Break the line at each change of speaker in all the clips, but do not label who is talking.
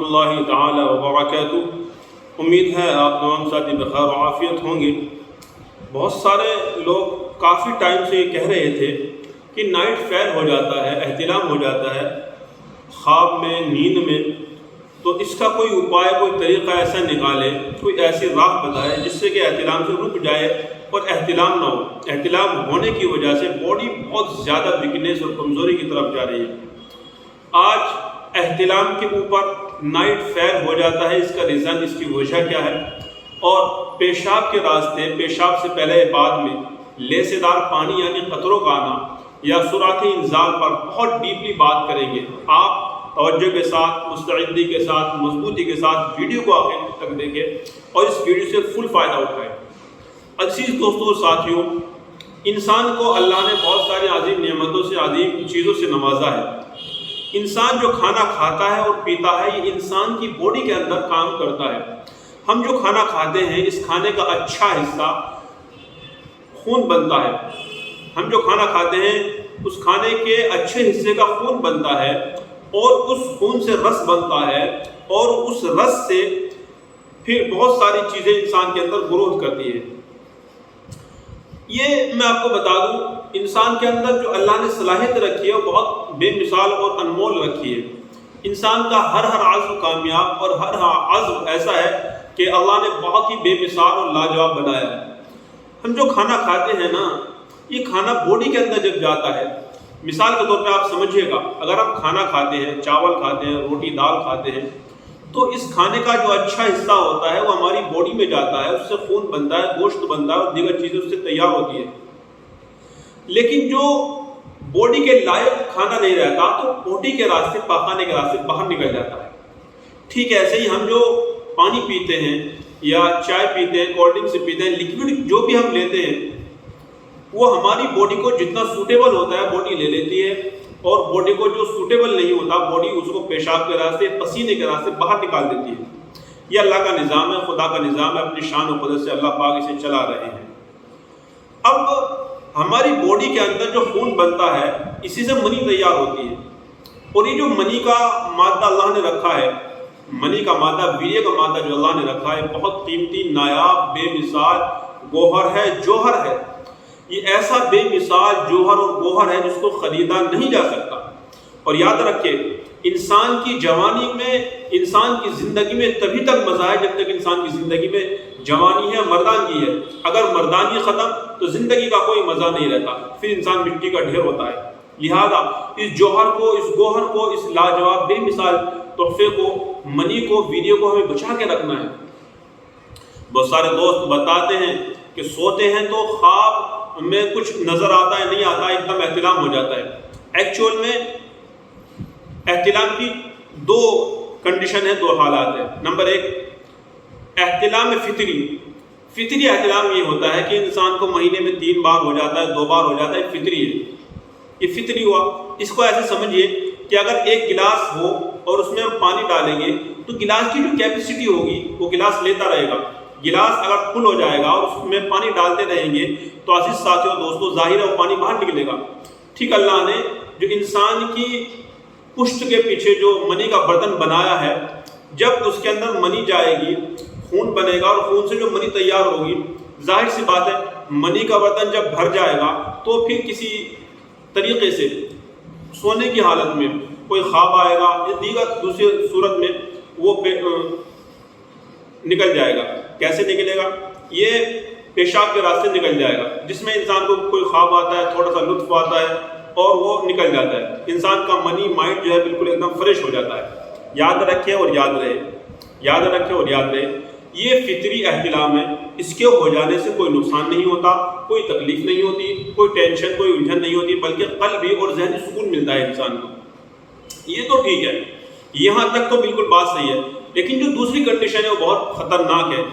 اللہ تعالی وبرکاتہ۔ امید ہے آپ تمام ساتھی بخیر و عافیت ہوں گے۔ بہت سارے لوگ کافی ٹائم سے یہ کہہ رہے تھے کہ نائٹ فیل ہو جاتا ہے، احتلام ہو جاتا ہے خواب میں، نیند میں، تو اس کا کوئی اپائے، کوئی طریقہ ایسا نکالے، کوئی ایسی راہ بتائے جس سے کہ احتلام سے رک جائے اور احتلام نہ ہو۔ احتلام ہونے کی وجہ سے باڈی بہت زیادہ ویکنیس اور کمزوری کی طرف جا رہی ہے۔ آج احتلام کے اوپر نائٹ فیل ہو جاتا ہے، اس کا ریزن، اس کی وجہ کیا ہے، اور پیشاب کے راستے، پیشاب سے پہلے بعد میں لیسے دار پانی یعنی قطروں کا آنا یا سوراخ انزال پر بہت ڈیپلی بات کریں گے۔ آپ توجہ کے ساتھ، مستعدی کے ساتھ، مضبوطی کے ساتھ ویڈیو کو آخر تک دیکھیں اور اس ویڈیو سے فل فائدہ اٹھائیں۔ عزیز دوستوں اور ساتھیوں، انسان کو اللہ نے بہت ساری عظیم نعمتوں سے، عظیم چیزوں سے نوازا ہے۔ انسان جو کھانا کھاتا ہے اور پیتا ہے، یہ انسان کی باڈی کے اندر کام کرتا ہے۔ ہم جو کھانا کھاتے ہیں، اس کھانے کا اچھا حصہ خون بنتا ہے۔ ہم جو کھانا کھاتے ہیں، اس کھانے کے اچھے حصے کا خون بنتا ہے اور اس خون سے رس بنتا ہے، اور اس رس سے پھر بہت ساری چیزیں انسان کے اندر گروتھ کرتی ہے۔ یہ میں آپ کو بتا دوں، انسان کے اندر جو اللہ نے صلاحیت رکھی ہے وہ بہت بے مثال اور انمول رکھی ہے۔ انسان کا ہر عضو کامیاب اور ہر عضو ایسا ہے کہ اللہ نے بہت ہی بے مثال اور لاجواب بنایا ہے۔ ہم جو کھانا کھاتے ہیں نا، یہ کھانا باڈی کے اندر جب جاتا ہے، مثال کے طور پہ آپ سمجھیے گا، اگر ہم کھانا کھاتے ہیں، چاول کھاتے ہیں، روٹی دال کھاتے ہیں، تو اس کھانے کا جو اچھا حصہ ہوتا ہے وہ ہماری باڈی میں جاتا ہے، اس سے خون بنتا ہے، گوشت بنتا ہے اور دیگر چیزیں اس سے تیار ہوتی ہے۔ لیکن جو باڈی کے لائق کھانا نہیں رہتا تو باڈی کے راستے، پاخانے کے راستے باہر نکل جاتا ہے۔ ٹھیک ہے، ایسے ہی ہم جو پانی پیتے ہیں یا چائے پیتے ہیں، کولڈ ڈرنک سے پیتے ہیں، لیکوڈ جو بھی ہم لیتے ہیں، وہ ہماری باڈی کو جتنا سوٹیبل ہوتا ہے باڈی لے لیتی ہے، اور باڈی کو جو سوٹیبل نہیں ہوتا باڈی اس کو پیشاب کے راستے، پسینے کے راستے باہر نکال دیتی ہے۔ یہ اللہ کا نظام ہے، خدا کا نظام ہے، اپنی شان و قدرت سے اللہ پاک اسے چلا رہے ہیں۔ اب ہماری باڈی کے اندر جو خون بنتا ہے، اسی سے منی تیار ہوتی ہے، اور یہ جو منی کا مادہ اللہ نے رکھا ہے، منی کا مادہ، ویریہ کا مادہ جو اللہ نے رکھا ہے، بہت قیمتی، نایاب، بے مثال گوہر ہے، جوہر ہے۔ یہ ایسا بے مثال جوہر اور گوہر ہے جس کو خریدا نہیں جا سکتا۔ اور یاد رکھیں، انسان کی جوانی میں، انسان کی زندگی میں تبھی تک مزہ ہے جب تک انسان کی زندگی میں جوانی ہے، مردانگی ہے۔ اگر مردانگی ختم تو زندگی کا کوئی مزہ نہیں رہتا، پھر انسان مٹی کا ڈھیر ہوتا ہے۔ لہذا اس جوہر کو، اس گوہر کو، اس لاجواب بے مثال تحفے کو، منی کو، ویریہ کو ہمیں بچا کے رکھنا ہے۔ بہت سارے دوست بتاتے ہیں کہ سوتے ہیں تو خواب میں کچھ نظر آتا ہے، نہیں آتا، ایک دم احتلام ہو جاتا ہے۔ ایکچوئل میں احتلام کی دو کنڈیشن ہے، دو حالات ہیں۔ نمبر ایک، احتلام فطری احتلام یہ ہوتا ہے کہ انسان کو مہینے میں 3 بار ہو جاتا ہے، 2 بار ہو جاتا ہے، فطری ہے، یہ فطری ہوا۔ اس کو ایسے سمجھیے کہ اگر ایک گلاس ہو اور اس میں ہم پانی ڈالیں گے تو گلاس کی جو کیپیسٹی ہوگی وہ گلاس لیتا رہے گا۔ گلاس اگر فل ہو جائے گا اور اس میں پانی ڈالتے رہیں گے تو عزیز ساتھیوں، دوستوں، ظاہر ہے وہ پانی باہر نکلے گا۔ ٹھیک اللہ نے جو انسان کی پشت کے پیچھے جو منی کا برتن بنایا ہے، جب اس کے اندر منی جائے گی، خون بنے گا، اور خون سے جو منی تیار ہوگی، ظاہر سی بات ہے منی کا برتن جب بھر جائے گا تو پھر کسی طریقے سے سونے کی حالت میں کوئی خواب آئے گا یا دیگر دوسری صورت میں وہ نکل جائے گا۔ کیسے نکلے گا؟ یہ پیشاب کے راستے نکل جائے گا، جس میں انسان کو کوئی خواب آتا ہے، تھوڑا سا لطف آتا ہے اور وہ نکل جاتا ہے۔ انسان کا منی، مائنڈ جو ہے بالکل ایک دم فریش ہو جاتا ہے۔ یاد رکھیں اور یاد رہے، یاد رکھیں اور یاد رہے، یہ فطری احتلام ہے۔ اس کے ہو جانے سے کوئی نقصان نہیں ہوتا، کوئی تکلیف نہیں ہوتی، کوئی ٹینشن، کوئی الجھن نہیں ہوتی، بلکہ قلبی اور ذہنی سکون ملتا ہے انسان کو۔ یہ تو ٹھیک ہے، یہاں تک تو بالکل بات صحیح ہے، لیکن جو دوسری کنڈیشن ہے وہ بہت خطرناک ہے۔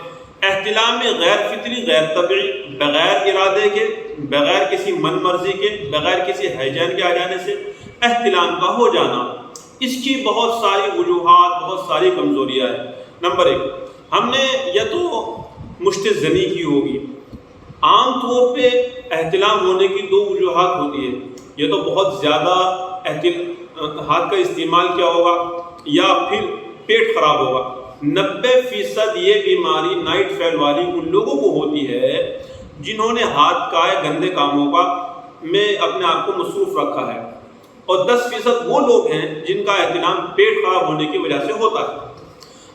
احتلام میں غیر فطری، غیر طبعی، بغیر ارادے کے، بغیر کسی من مرضی کے، بغیر کسی ہیجان کے آ جانے سے احتلام کا ہو جانا، اس کی بہت ساری وجوہات، بہت ساری کمزوریاں ہیں۔ نمبر ایک، ہم نے یا تو مشت زنی کی ہوگی۔ عام طور پہ احتلام ہونے کی 2 وجوہات ہوتی ہیں، یا تو بہت زیادہ ہاتھ کا استعمال کیا ہوگا، یا پھر پیٹ خراب ہوگا۔ 90% یہ بیماری نائٹ فیل والی ان لوگوں کو ہوتی ہے جنہوں نے ہاتھ کا گندے کاموں کا میں اپنے آپ کو مصروف رکھا ہے، اور 10% وہ لوگ ہیں جن کا اہتمام پیٹ خراب ہونے کی وجہ سے ہوتا ہے۔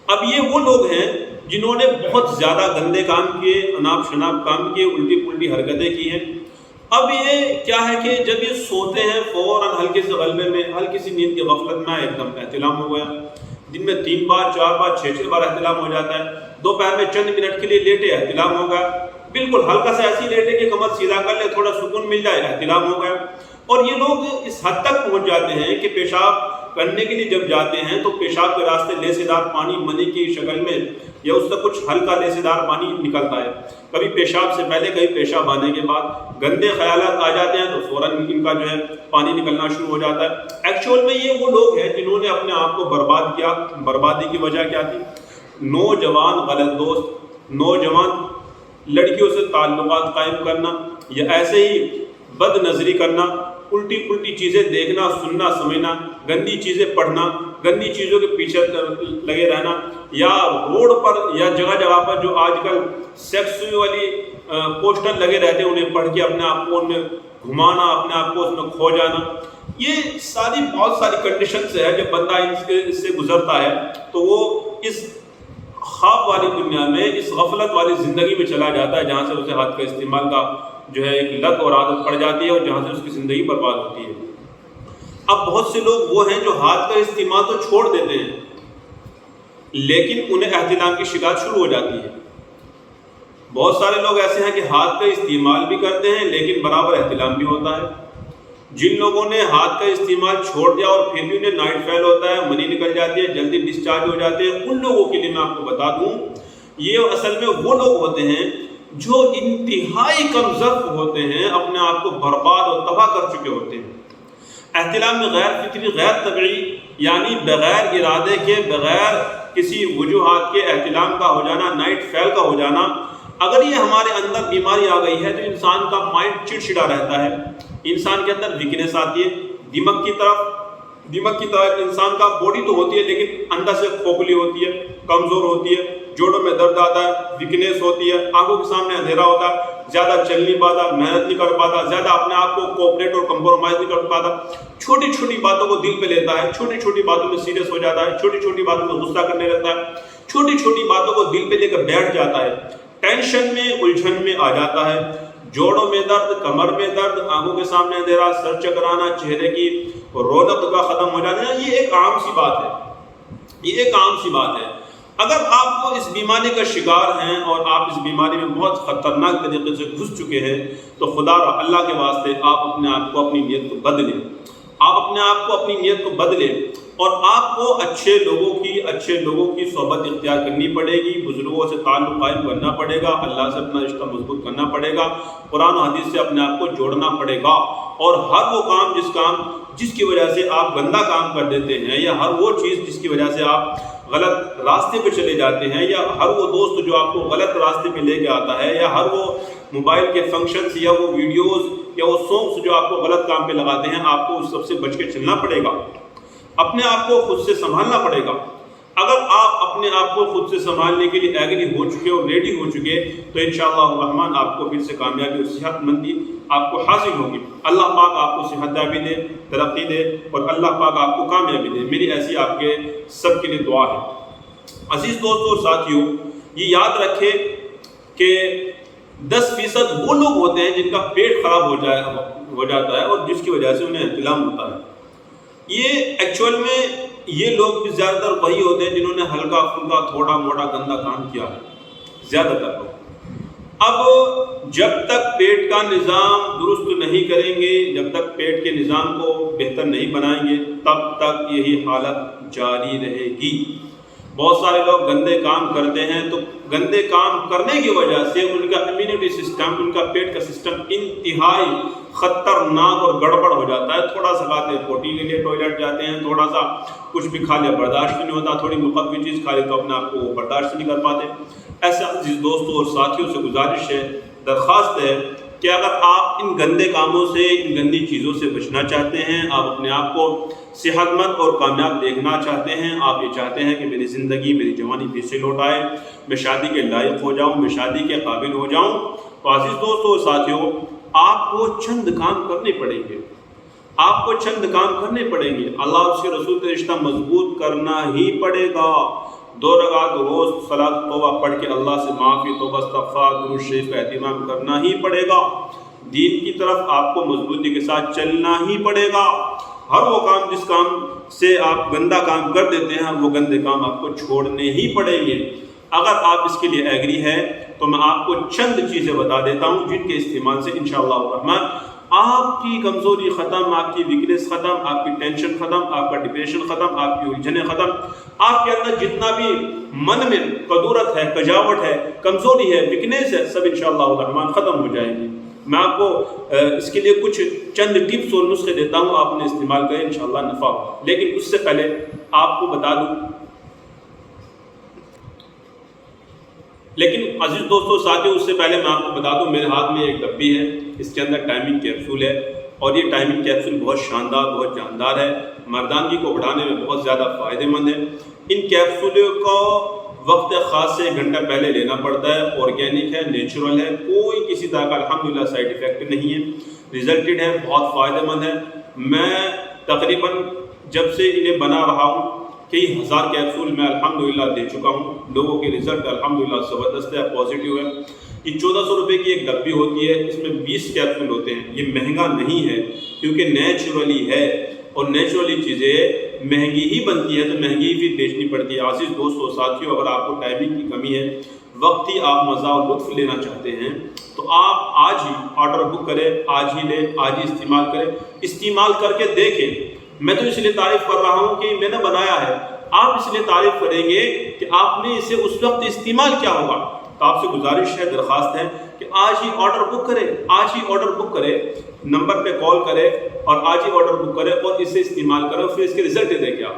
اب یہ وہ لوگ ہیں جنہوں نے بہت زیادہ گندے کام کیے، اناپ شناپ کام کیے، الٹی پلٹی حرکتیں کی ہیں۔ اب یہ کیا ہے کہ جب یہ سوتے ہیں فوراً ہلکے سے غلبے میں، ہلکی سی نیند کی غفلت میں ایک دم احتلام ہو گیا، دن میں 3 بار 4 بار 6 بار احتلام ہو جاتا ہے، دوپہر میں چند منٹ کے لیے لیٹے احتلام ہو گیا، بالکل ہلکا سا ایسی لیٹے کہ کمر سیدھا کر لے تھوڑا سکون مل جائے احتلام ہو گیا۔ اور یہ لوگ اس حد تک پہنچ جاتے ہیں کہ پیشاب کرنے کے لیے جب جاتے ہیں تو پیشاب کے راستے لیسے دار پانی منی کی شکل میں یا اس سے کچھ ہلکا لیسے دار پانی نکلتا ہے، کبھی پیشاب سے پہلے کبھی پیشاب آنے کے بعد گندے خیالات آ جاتے ہیں تو فوراً ان کا جو ہے پانی نکلنا شروع ہو جاتا ہے۔ ایکچوئل میں یہ وہ لوگ ہیں جنہوں نے اپنے آپ کو برباد کیا۔ بربادی کی وجہ کیا تھی؟ نوجوان غلط دوست، نوجوان لڑکیوں سے تعلقات قائم کرنا، یا ایسے ہی بد نظری کرنا، الٹی پلٹی چیزیں دیکھنا، سننا، سمجھنا، گندی چیزیں پڑھنا، گندی چیزوں کے پیچھے لگے رہنا، یا روڈ پر یا جگہ جگہ پر جو آج کل سیکس والی پوسٹر لگے رہتے ہیں انہیں پڑھ کے اپنے آپ کو ان میں گھمانا، اپنے آپ کو اس میں کھو جانا۔ یہ ساری بہت ساری کنڈیشنز ہے جب بندہ اس سے گزرتا ہے تو وہ اس خواب والی دنیا میں، اس غفلت والی زندگی میں چلا جاتا ہے جہاں سے اسے ہاتھ کا استعمال کا جو ہے ایک لت اور عادت پڑ جاتی ہے اور جہاں سے اس کی زندگی برباد ہوتی ہے۔ اب بہت سے لوگ وہ ہیں جو ہاتھ کا استعمال تو چھوڑ دیتے ہیں لیکن انہیں احتلام کی شکایت شروع ہو جاتی ہے۔ بہت سارے لوگ ایسے ہیں کہ ہاتھ کا استعمال بھی کرتے ہیں لیکن برابر احتلام بھی ہوتا ہے۔ جن لوگوں نے ہاتھ کا استعمال چھوڑ دیا اور پھر بھی انہیں نائٹ فیل ہوتا ہے، منی نکل جاتی ہے، جلدی ڈسچارج ہو جاتے ہیں، ان لوگوں کے لیے میں آپ کو بتا دوں یہ اصل میں وہ لوگ ہوتے ہیں جو انتہائی کم ظرف ہوتے ہیں، اپنے آپ کو برباد اور تباہ کر چکے ہوتے ہیں۔ احتلام میں غیر فطری، غیر طبعی، یعنی بغیر ارادے کے، بغیر کسی وجوہات کے احتلام کا ہو جانا، نائٹ فیل کا ہو جانا، اگر یہ ہمارے اندر بیماری آ گئی ہے تو انسان کا مائنڈ چڑچڑا رہتا ہے، انسان کے اندر ویکنیس آتی ہے، دماغ کی طرف انسان کا باڈی تو ہوتی ہے لیکن اندر سے کھوکھلی ہوتی ہے، کمزور ہوتی ہے، جوڑوں میں درد آتا ہے، ویکنیس ہوتی ہے، آنکھوں کے سامنے اندھیرا ہوتا ہے، زیادہ چل نہیں پاتا، محنت نہیں کر پاتا، زیادہ اپنے آپ کو کوپریٹ اور کمپرومائز نہیں کر پاتا، چھوٹی چھوٹی باتوں کو دل پہ لیتا ہے، چھوٹی چھوٹی باتوں میں سیریس ہو جاتا ہے، چھوٹی چھوٹی باتوں میں غصہ کرنے لگتا ہے، چھوٹی چھوٹی باتوں کو دل پہ لے کر بیٹھ جاتا ہے، ٹینشن میں، الجھن میں آ جاتا ہے، جوڑوں میں درد، کمر میں درد، آنکھوں کے سامنے اندھیرا، سر چکرانا، چہرے کی رونق کا ختم ہو جانا، یہ ایک عام سی بات ہے، یہ ایک عام سی بات ہے۔ اگر آپ اس بیماری کا شکار ہیں اور آپ اس بیماری میں بہت خطرناک طریقے سے گھس چکے ہیں تو خدا را اللہ کے واسطے آپ اپنے آپ کو، اپنی نیت کو بدلیں، آپ اپنے آپ کو، اپنی نیت کو بدلیں، اور آپ کو اچھے لوگوں کی صحبت اختیار کرنی پڑے گی، بزرگوں سے تعلق قائم کرنا پڑے گا، اللہ سے اپنا رشتہ مضبوط کرنا پڑے گا، قرآن و حدیث سے اپنے آپ کو جوڑنا پڑے گا، اور ہر وہ کام جس کی وجہ سے آپ گندا کام کر دیتے ہیں، یا ہر وہ چیز جس کی وجہ سے آپ غلط راستے پہ چلے جاتے ہیں، یا ہر وہ دوست جو آپ کو غلط راستے پہ لے کے آتا ہے، یا ہر وہ موبائل کے فنکشنز یا وہ ویڈیوز یا وہ سانگس جو آپ کو غلط کام پہ لگاتے ہیں، آپ کو اس سب سے بچ کے چلنا پڑے گا، اپنے آپ کو خود سے سنبھالنا پڑے گا۔ اگر آپ اپنے آپ کو خود سے سنبھالنے کے لیے ایگری ہو چکے اور ریڈی ہو چکے تو انشاءاللہ الرحمن آپ کو پھر سے کامیابی اور صحت مندی آپ کو حاصل ہوگی۔ اللہ پاک آپ کو صحت یابی دے، ترقی دے، اور اللہ پاک آپ کو کامیابی دے، میری ایسی آپ کے سب کے لیے دعا ہے۔ عزیز دوستوں اور ساتھیوں، یہ یاد رکھے کہ 10% وہ لوگ ہوتے ہیں جن کا پیٹ خراب ہو جاتا ہے اور جس کی وجہ سے انہیں احتلام ہوتا ہے۔ یہ ایکچوئل میں یہ لوگ بھی زیادہ تر وہی ہوتے ہیں جنہوں نے ہلکا پھلکا تھوڑا موٹا گندا کام کیا ہے، زیادہ تر لوگ۔ اب جب تک پیٹ کا نظام درست نہیں کریں گے، جب تک پیٹ کے نظام کو بہتر نہیں بنائیں گے، تب تک یہی حالت جاری رہے گی۔ بہت سارے لوگ گندے کام کرتے ہیں تو گندے کام کرنے کی وجہ سے ان کا امیونٹی سسٹم، ان کا پیٹ کا سسٹم انتہائی خطرناک اور گڑبڑ ہو جاتا ہے۔ تھوڑا سا کھاتے ہیں پوٹی کے لیے ٹوائلٹ جاتے ہیں، تھوڑا سا کچھ بھی کھا لیا برداشت نہیں ہوتا، تھوڑی مقدمی چیز کھا لی تو اپنے آپ کو برداشت نہیں کر پاتے۔ ایسا عزیز دوستوں اور ساتھیوں سے گزارش ہے، درخواست ہے کہ اگر آپ ان گندے کاموں سے، ان گندی چیزوں سے بچنا چاہتے ہیں، آپ اپنے آپ کو صحت مند اور کامیاب دیکھنا چاہتے ہیں، آپ یہ چاہتے ہیں کہ میری زندگی، میری جوانی پھر سے لوٹ آئے، میں شادی کے لائق ہو جاؤں، میں شادی کے قابل ہو جاؤں، تو عزیز دوستو اور ساتھیوں، آپ کو چند کام کرنے پڑیں گے، آپ کو چند کام کرنے پڑیں گے۔ اللہ اور اس کے رسول کا رشتہ مضبوط کرنا ہی پڑے گا۔ 2 رکعت روز صلاۃ توبہ پڑھ کے اللہ سے معافی، توبہ استغفار، درود شریف کا اہتمام کرنا ہی پڑے گا۔ دین کی طرف آپ کو مضبوطی کے ساتھ چلنا ہی پڑے گا۔ ہر وہ کام جس کام سے آپ گندا کام کر دیتے ہیں، وہ گندے کام آپ کو چھوڑنے ہی پڑیں گے۔ اگر آپ اس کے لیے ایگری ہے تو میں آپ کو چند چیزیں بتا دیتا ہوں جن کے استعمال سے انشاءاللہ الرحمن آپ کی کمزوری ختم، آپ کی ویکنیس ختم، آپ کی ٹینشن ختم، آپ کا ڈپریشن ختم، آپ کی الجھنیں ختم، آپ کے اندر جتنا بھی من میں قدورت ہے، کجاوٹ ہے، کمزوری ہے، ویکنیس ہے، سب انشاءاللہ الرحمن ختم ہو جائیں گی۔ میں آپ کو اس کے لیے کچھ چند ٹپس اور نسخے دیتا ہوں، آپ نے استعمال کریں انشاءاللہ نفع ہوگا۔ لیکن اس سے پہلے آپ کو بتا دوں، لیکن عزیز دوستو ساتھیوں، اس سے پہلے میں آپ کو بتا دوں، میرے ہاتھ میں ایک ڈبی ہے، اس کے اندر ٹائمنگ کیپسول ہے، اور یہ ٹائمنگ کیپسول بہت شاندار، بہت جاندار ہے، مردانگی کو بڑھانے میں بہت زیادہ فائدہ مند ہے۔ ان کیپسولوں کو وقت خاص سے 1 گھنٹہ پہلے لینا پڑتا ہے، آرگینک ہے، نیچرل ہے، کوئی کسی طرح کا الحمدللہ سائیڈ ایفیکٹ نہیں ہے، ریزلٹڈ ہے، بہت فائدہ مند ہے۔ میں تقریباً جب سے انہیں بنا رہا ہوں کئی ہزار کیپسول میں الحمدللہ دے چکا ہوں، لوگوں کے رزلٹ الحمدللہ زبردست ہے، پازیٹیو ہے۔ یہ 1400 روپے کی ایک ڈبی ہوتی ہے، اس میں 20 کیپسول ہوتے ہیں۔ یہ مہنگا نہیں ہے کیونکہ نیچرلی ہے، اور نیچرلی چیزیں مہنگی ہی بنتی ہے تو مہنگی بھی بیچنی پڑتی ہے۔ عزیز دوستو ساتھیوں، اگر آپ کو ٹائمنگ کی کمی ہے، وقت ہی آپ مزہ اور لطف لینا چاہتے ہیں، تو آپ آج ہی آرڈر بک کریں، آج ہی لیں، آج ہی استعمال کریں، استعمال کر کے دیکھیں۔ میں تو اس لیے تعریف کر رہا ہوں کہ میں نے بنایا ہے، آپ اس لیے تعریف کریں گے کہ آپ نے اسے اس وقت استعمال کیا ہوگا۔ تو آپ سے گزارش ہے، درخواست ہے کہ آج ہی آرڈر بک کریں، آج ہی آرڈر بک کریں، نمبر پہ کال کریں اور آج ہی آرڈر بک کریں اور اسے استعمال کریں، پھر اس کے رزلٹ دیکھیں آپ۔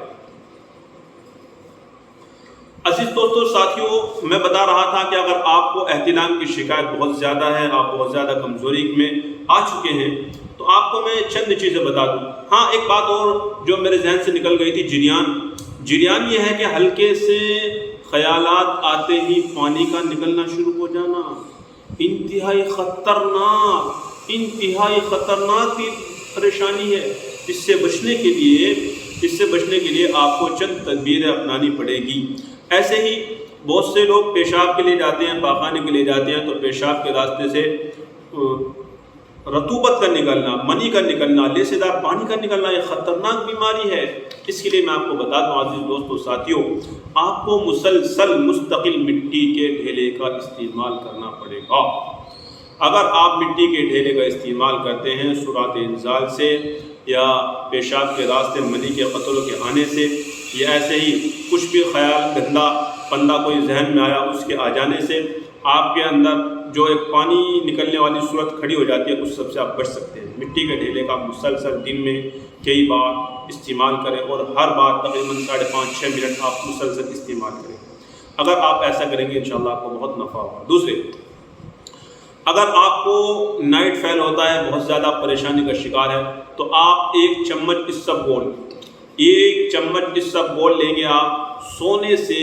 عزیز دوستو ساتھیوں، میں بتا رہا تھا کہ اگر آپ کو احتلام کی شکایت بہت زیادہ ہے، آپ بہت زیادہ کمزوری میں آ چکے ہیں، تو آپ کو میں چند چیزیں بتا دوں۔ ہاں، ایک بات اور جو میرے ذہن سے نکل گئی تھی، جریان یہ ہے کہ ہلکے سے خیالات آتے ہی پانی کا نکلنا شروع ہو جانا، انتہائی خطرناک پریشانی ہے۔ اس سے بچنے کے لیے آپ کو چند تدبیریں اپنانی پڑے گی۔ ایسے ہی بہت سے لوگ پیشاب کے لیے جاتے ہیں، پاخانے کے لیے جاتے ہیں، تو پیشاب کے راستے سے رطوبت کا نکلنا، منی کا نکلنا، لیسے دار پانی کا نکلنا، یہ خطرناک بیماری ہے۔ اس کے لیے میں آپ کو بتا دوں عزیز دوستو ساتھیوں، آپ کو مستقل مٹی کے ڈھیلے کا استعمال کرنا پڑے گا۔ اگر آپ مٹی کے ڈھیلے کا استعمال کرتے ہیں سرعت انزال سے، یا پیشاب کے راستے منی کے قطروں کے آنے سے، یا ایسے ہی کچھ بھی خیال گندا پندہ کوئی ذہن میں آیا اس کے آ جانے سے، آپ کے اندر جو ایک پانی نکلنے والی صورت کھڑی ہو جاتی ہے، اس سب سے آپ بچ سکتے ہیں۔ مٹی کے ڈھیلے کا مسلسل دن میں کئی بار استعمال کریں، اور ہر بار تقریباً 5.5-6 منٹ آپ مسلسل استعمال کریں۔ اگر آپ ایسا کریں گے انشاءاللہ آپ کو بہت نفع ہوگا۔ دوسرے، اگر آپ کو نائٹ فیل ہوتا ہے، بہت زیادہ پریشانی کا شکار ہے، تو آپ 1 چمچ اسب گول لیں گے آپ سونے سے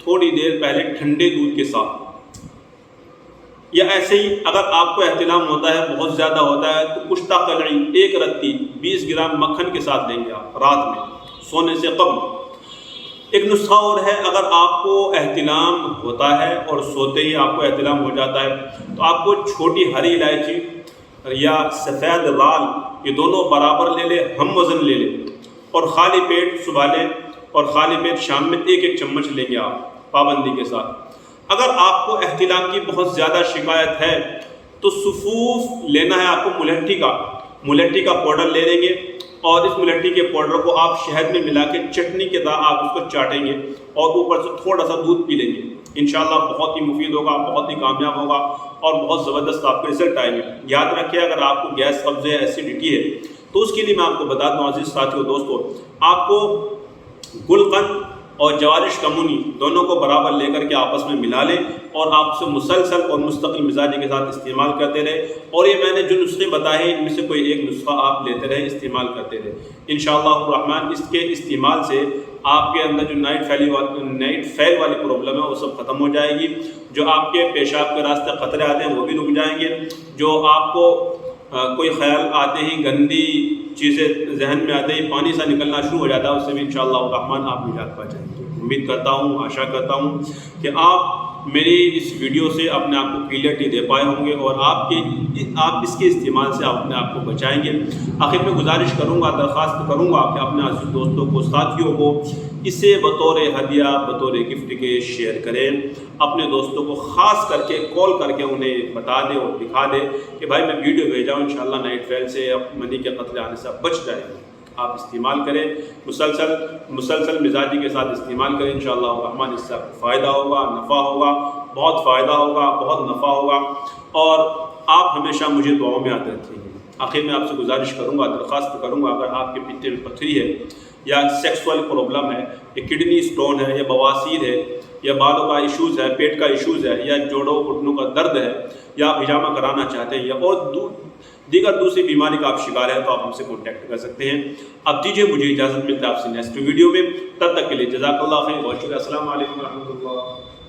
تھوڑی دیر پہلے ٹھنڈے دودھ کے ساتھ۔ یا ایسے ہی اگر آپ کو احتلام ہوتا ہے، بہت زیادہ ہوتا ہے، تو کشتہ قلعی 1 رتی 20 گرام مکھن کے ساتھ لیں گے آپ رات میں سونے سے قبل۔ ایک نسخہ اور ہے، اگر آپ کو احتلام ہوتا ہے اور سوتے ہی آپ کو احتلام ہو جاتا ہے، تو آپ کو چھوٹی ہری الائچی یا سفید رال، یہ دونوں برابر لے لیں، ہم وزن لے لیں، اور خالی پیٹ صبح لیں اور خالی پیٹ شام میں 1 چمچ لیں گے آپ پابندی کے ساتھ۔ اگر آپ کو احتلام کی بہت زیادہ شکایت ہے تو صفوف لینا ہے آپ کو ملٹی کا پاؤڈر لے لیں گے، اور اس ملٹی کے پاؤڈر کو آپ شہد میں ملا کے چٹنی کے طرح آپ اس کو چاٹیں گے، اور اوپر سے تھوڑا سا دودھ پی لیں گے۔ انشاءاللہ بہت ہی مفید ہوگا، بہت ہی کامیاب ہوگا، اور بہت زبردست آپ کے رزلٹ آئیں گے۔ یاد رکھیں، اگر آپ کو گیس قبض ہے، ایسیڈیٹی ہے، تو اس کے لیے میں آپ کو بتا دوں عزیز ساتھیوں دوستو، آپ کو گلقند اور جوارش کمونی دونوں کو برابر لے کر کے آپس میں ملا لیں اور آپ سے مسلسل اور مستقل مزاجی کے ساتھ استعمال کرتے رہے. اور یہ میں نے جو نسخے بتائے ہیں ان میں سے کوئی ایک نسخہ آپ لیتے رہے، استعمال کرتے رہے. انشاءاللہ الرحمن اس کے استعمال سے آپ کے اندر جو نائٹ فیل والی پرابلم ہے وہ سب ختم ہو جائے گی. جو آپ کے پیشاب کے راستے خطرے آتے ہیں وہ بھی رک جائیں گے. جو آپ کو کوئی خیال آتے ہی گندی چیزیں ذہن میں آتے ہی پانی سا نکلنا شروع ہو جاتا ہے، اس سے بھی انشاءاللہ الرحمن آپ نجات پا جائیں گے. امید کرتا ہوں، آشا کرتا ہوں کہ آپ میری اس ویڈیو سے اپنے آپ کو کلیئرٹی دے پائے ہوں گے اور آپ اس کے استعمال سے اپنے آپ کو بچائیں گے. آخر میں گزارش کروں گا، درخواست کروں گا کہ اپنے عزیز دوستوں کو، ساتھیوں کو اسے بطور ہدیہ، بطور گفٹ کے شیئر کریں. اپنے دوستوں کو خاص کر کے کال کر کے انہیں بتا دیں اور دکھا دیں کہ بھائی میں ویڈیو بھیجا ہوں، انشاءاللہ نائٹ فیل سے، منی کے قطرے آنے سے آپ بچ جائیں گے. آپ استعمال کریں، مسلسل مزاجی کے ساتھ استعمال کریں. انشاءاللہ الرحمن اس سے آپ کو فائدہ ہوگا، نفع ہوگا، بہت فائدہ ہوگا، بہت نفع ہوگا. اور آپ ہمیشہ مجھے دعاؤں میں یاد رکھیں گے. آخر میں آپ سے گزارش کروں گا، درخواست کروں گا، اگر آپ کے پیتے میں پتھری ہے یا سیکسول پرابلم ہے یا کڈنی سٹون ہے یا بواسیر ہے یا بالوں کا ایشوز ہے، پیٹ کا ایشوز ہے یا جوڑوں گھٹنوں کا درد ہے یا آپ حجامہ کرانا چاہتے ہیں یا اور دیگر دوسری بیماری کا آپ شکار ہیں تو آپ ہم سے کانٹیکٹ کر سکتے ہیں. اب دیجیے مجھے اجازت، ملتا ہے آپ سے نیکسٹ ویڈیو میں. تب تک کے لیے جزاک اللہ خیر و شکریہ. السلام علیکم و رحمۃ اللہ.